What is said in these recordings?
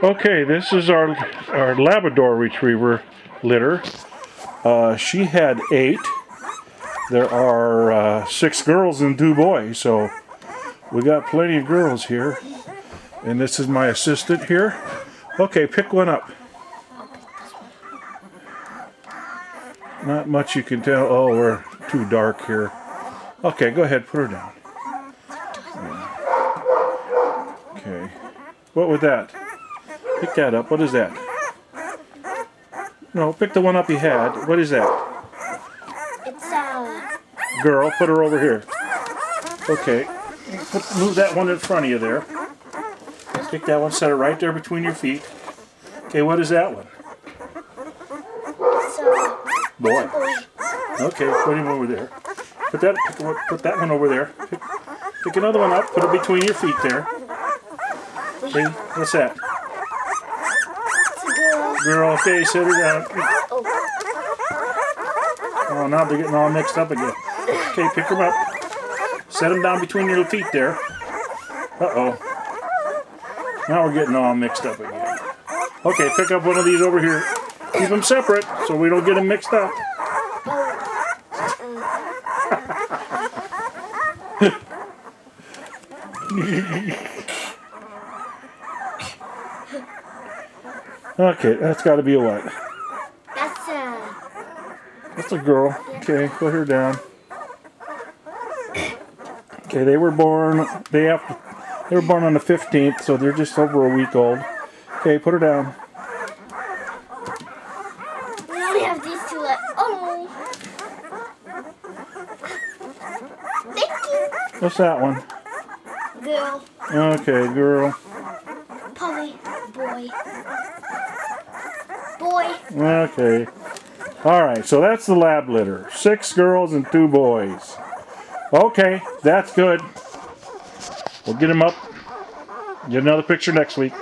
Okay, this is our Labrador Retriever litter. She had 8. There are 6 girls and 2 boys, so we got plenty of girls here. And this is my assistant here. Okay, pick one up. Not much you can tell. Oh, we're too dark here. Okay, go ahead, put her down. Okay. What was that? Pick that up. What is that? No, pick the one up you had. What is that? It's a girl. Put her over here. Okay. Move that one in front of you there. Pick that one. Set it right there between your feet. Okay, what is that one? It's a boy. Okay, put him over there. Put that one over there. Pick another one up. Put it between your feet there. Okay, what's that? It's a girl. Girl, okay, set her down. Oh, now they're getting all mixed up again. Okay, pick them up. Set them down between your feet there. Uh-oh. Now we're getting all mixed up again. Okay, pick up one of these over here. Keep them separate so we don't get them mixed up. Okay, that's got to be a what? That's a girl. Okay, put her down. Okay, they were born on the 15th, so they're just over a week old. Okay, put her down. We only have these two left. Oh. Thank you. What's that one? Girl. Okay, girl. Puppy. Boy. Boy. Okay. Alright, so that's the lab litter. 6 girls and 2 boys. Okay, that's good. We'll get them up. Get another picture next week.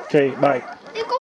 Okay, bye.